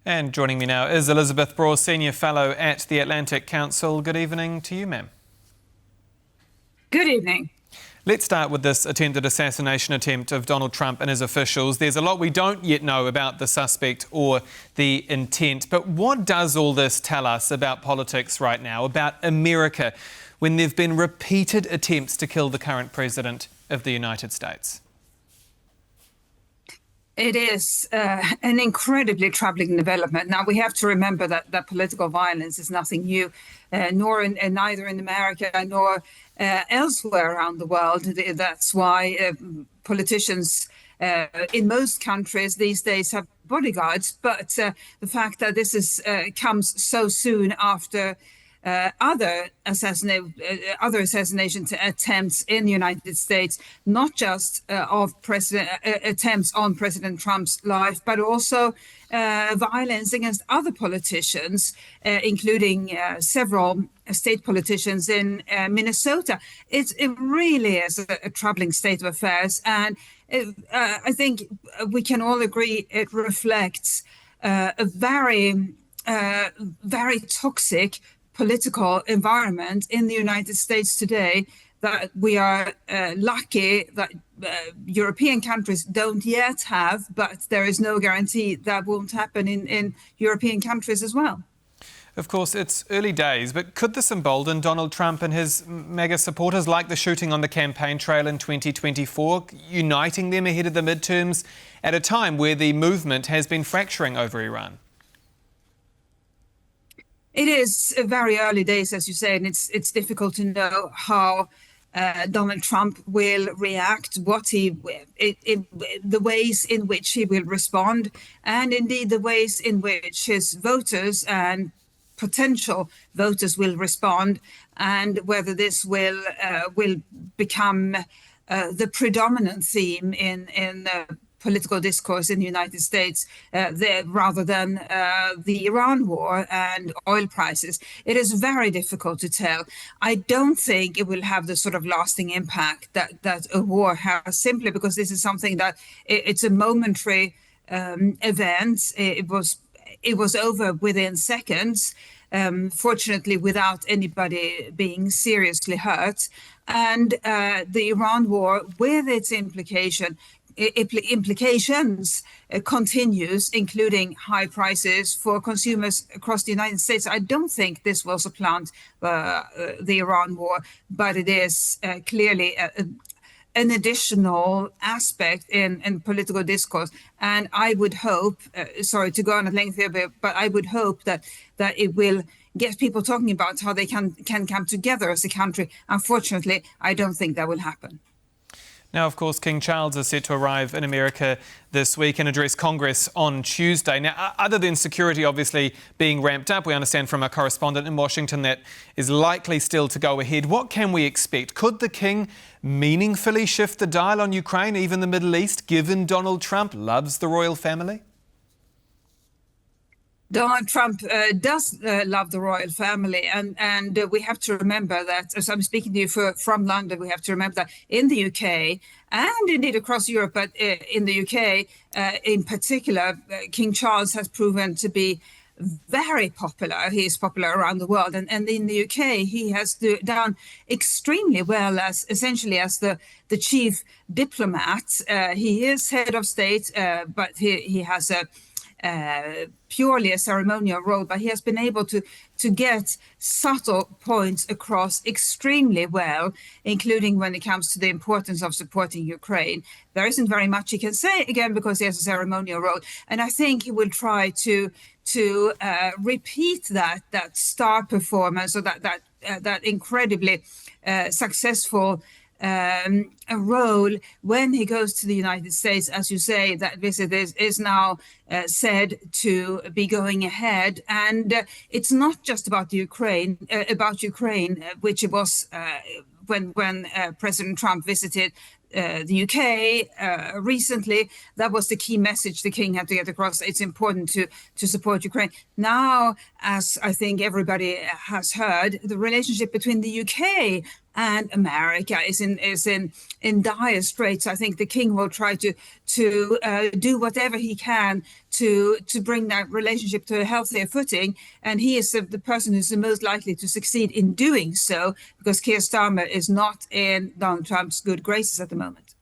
And joining me now is Elisabeth Braw, Senior Fellow at the Atlantic Council. Good evening to you, ma'am. Good evening. Let's start with this attempted assassination attempt of Donald Trump and his officials. There's a lot we don't yet know about the suspect or the intent, but what does all this tell us about politics right now, about America, when there have been repeated attempts to kill the current president of the United States? It is an incredibly troubling development. Now, we have to remember that political violence is nothing new, neither in America nor elsewhere around the world. That's why politicians in most countries these days have bodyguards. But the fact that this comes so soon after other assassination attempts in the United States, not just of attempts on President Trump's life, but also violence against other politicians, including several state politicians in Minnesota. It really is a troubling state of affairs, and I think we can all agree it reflects a very toxic political environment in the United States today, that we are lucky that European countries don't yet have, but there is no guarantee that won't happen in European countries as well. Of course, it's early days, but could this embolden Donald Trump and his MAGA supporters, like the shooting on the campaign trail in 2024, uniting them ahead of the midterms at a time where the movement has been fracturing over Iran? It is very early days, as you say, and it's difficult to know how Donald Trump will react, the ways in which he will respond, and indeed the ways in which his voters and potential voters will respond, and whether this will become the predominant theme in political discourse in the United States, rather than the Iran war and oil prices. It is very difficult to tell. I don't think it will have the sort of lasting impact that a war has, simply because this is something that it's a momentary event. It was over within seconds, fortunately without anybody being seriously hurt. And the Iran war, with its implications continues, including high prices for consumers across the United States. I don't think this will supplant the Iran war, but it is clearly an additional aspect in political discourse. And I would hope, sorry to go on at length here, but I would hope that it will get people talking about how they can come together as a country. Unfortunately, I don't think that will happen. Now, of course, King Charles is set to arrive in America this week and address Congress on Tuesday. Now, other than security obviously being ramped up, we understand from our correspondent in Washington that is likely still to go ahead. What can we expect? Could the King meaningfully shift the dial on Ukraine, even the Middle East, given Donald Trump loves the royal family? Donald Trump does love the royal family, and we have to remember that, as I'm speaking to you from London, we have to remember that in the UK and indeed across Europe, but in the UK in particular, King Charles has proven to be very popular. He is popular around the world, and in the UK he has done extremely well as essentially as the chief diplomat. He is head of state, but he has purely a ceremonial role, but he has been able to get subtle points across extremely well, including when it comes to the importance of supporting Ukraine. There isn't very much he can say, again, because he has a ceremonial role, and I think he will try to repeat that star performance, or that incredibly successful a role when he goes to the United States. As you say, that visit is now said to be going ahead, and it's not just about Ukraine, which it was when President Trump visited the UK recently. That was the key message the King had to get across. It's important to support Ukraine. Now, as I think everybody has heard, the relationship between the UK and America is in dire straits. I think the king will try to do whatever he can to bring that relationship to a healthier footing, and he is the person who's the most likely to succeed in doing so, because Keir Starmer is not in Donald Trump's good graces at the moment.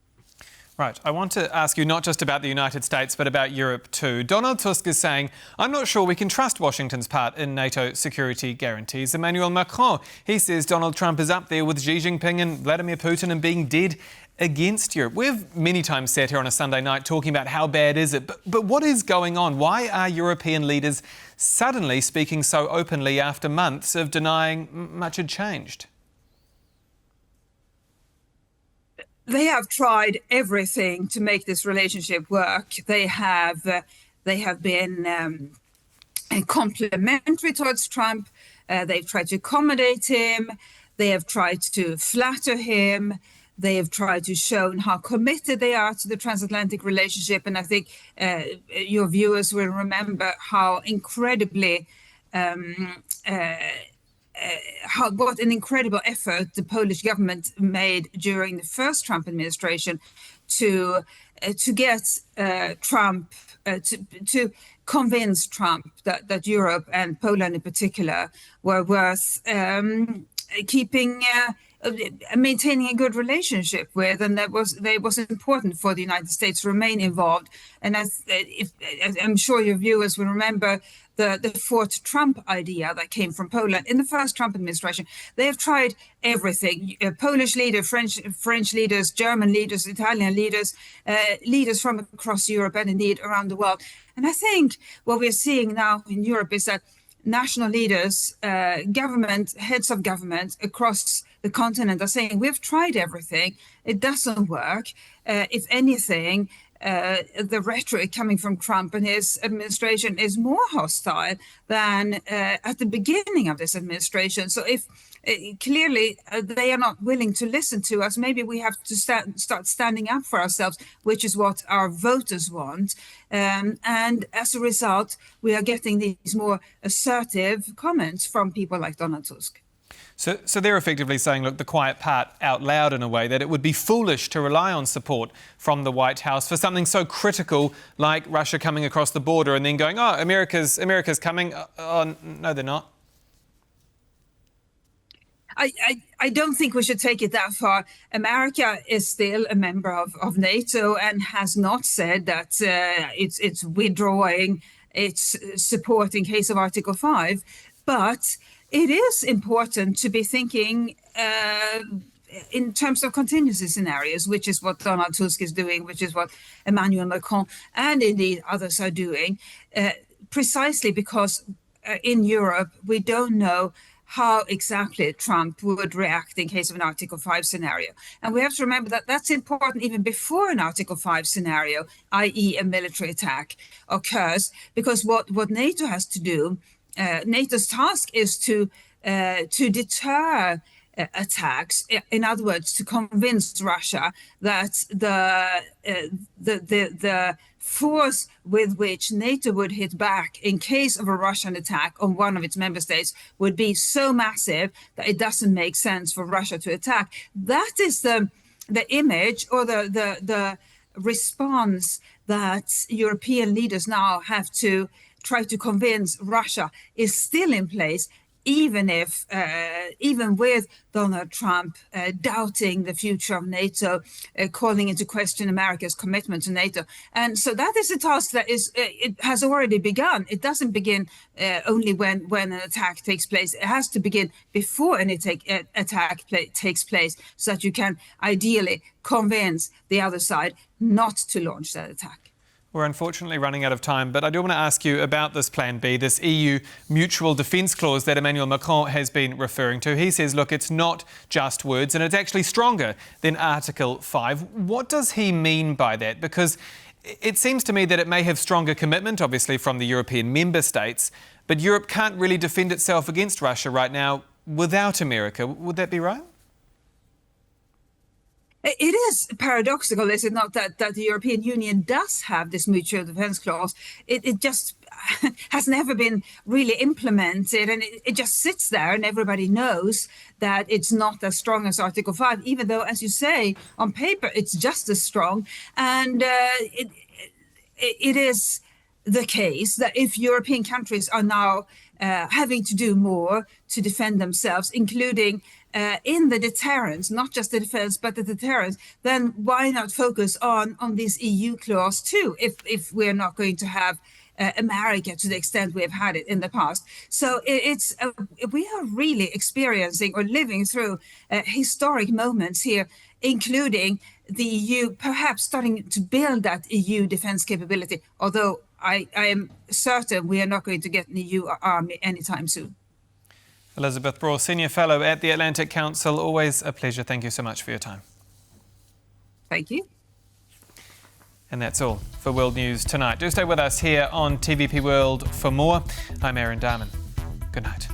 Right. I want to ask you not just about the United States, but about Europe too. Donald Tusk is saying, I'm not sure we can trust Washington's part in NATO security guarantees. Emmanuel Macron, he says Donald Trump is up there with Xi Jinping and Vladimir Putin and being dead against Europe. We've many times sat here on a Sunday night talking about how bad is it, but what is going on? Why are European leaders suddenly speaking so openly after months of denying much had changed? They have tried everything to make this relationship work. They have been complimentary towards Trump. They've tried to accommodate him. They have tried to flatter him. They have tried to show how committed they are to the transatlantic relationship. And I think your viewers will remember how incredibly what an incredible effort the Polish government made during the first Trump administration to get Trump to convince Trump that Europe and Poland in particular were worth keeping. Maintaining a good relationship with, and that was important for the United States to remain involved. And I'm sure your viewers will remember the Fort Trump idea that came from Poland in the first Trump administration. They have tried everything: Polish leaders, French leaders, German leaders, Italian leaders, leaders from across Europe and indeed around the world. And I think what we're seeing now in Europe is that national leaders, heads of government across the continent are saying, we've tried everything, it doesn't work. If anything, the rhetoric coming from Trump and his administration is more hostile than at the beginning of this administration. So if clearly they are not willing to listen to us, maybe we have to start standing up for ourselves, which is what our voters want. And as a result, we are getting these more assertive comments from people like Donald Tusk. So they're effectively saying, look, the quiet part out loud in a way, that it would be foolish to rely on support from the White House for something so critical like Russia coming across the border and then going, oh, America's coming. Oh, no, they're not. I don't think we should take it that far. America is still a member of NATO and has not said that it's withdrawing its support in case of Article 5. But it is important to be thinking in terms of contingency scenarios, which is what Donald Tusk is doing, which is what Emmanuel Macron and indeed others are doing, precisely because in Europe we don't know how exactly Trump would react in case of an Article 5 scenario. And we have to remember that that's important even before an Article 5 scenario, i.e. a military attack, occurs, because what NATO has to do, NATO's task is to deter attacks. In other words, to convince Russia that the force with which NATO would hit back in case of a Russian attack on one of its member states would be so massive that it doesn't make sense for Russia to attack. That is the image or the response that European leaders now have to try to convince Russia is still in place, even with Donald Trump doubting the future of NATO, calling into question America's commitment to NATO. And so that is a task that it has already begun. It doesn't begin only when an attack takes place. It has to begin before any attack takes place, so that you can ideally convince the other side not to launch that attack. We're unfortunately running out of time, but I do want to ask you about this Plan B, this EU mutual defence clause that Emmanuel Macron has been referring to. He says, look, it's not just words and it's actually stronger than Article 5. What does he mean by that? Because it seems to me that it may have stronger commitment, obviously, from the European member states, but Europe can't really defend itself against Russia right now without America. Would that be right? It is paradoxical, is it not, that the European Union does have this mutual defence clause? It just has never been really implemented, and it just sits there, and everybody knows that it's not as strong as Article 5, even though, as you say, on paper, it's just as strong. And it is the case that if European countries are now having to do more to defend themselves, including in the deterrence, not just the defense, but the deterrence, then why not focus on this EU clause too, if we're not going to have America to the extent we have had it in the past. So we are really experiencing or living through historic moments here, including the EU perhaps starting to build that EU defense capability, although I am certain we are not going to get an EU army anytime soon. Elisabeth Braw, Senior Fellow at the Atlantic Council. Always a pleasure. Thank you so much for your time. Thank you. And that's all for World News tonight. Do stay with us here on TVP World for more. I'm Aaron Darman. Good night.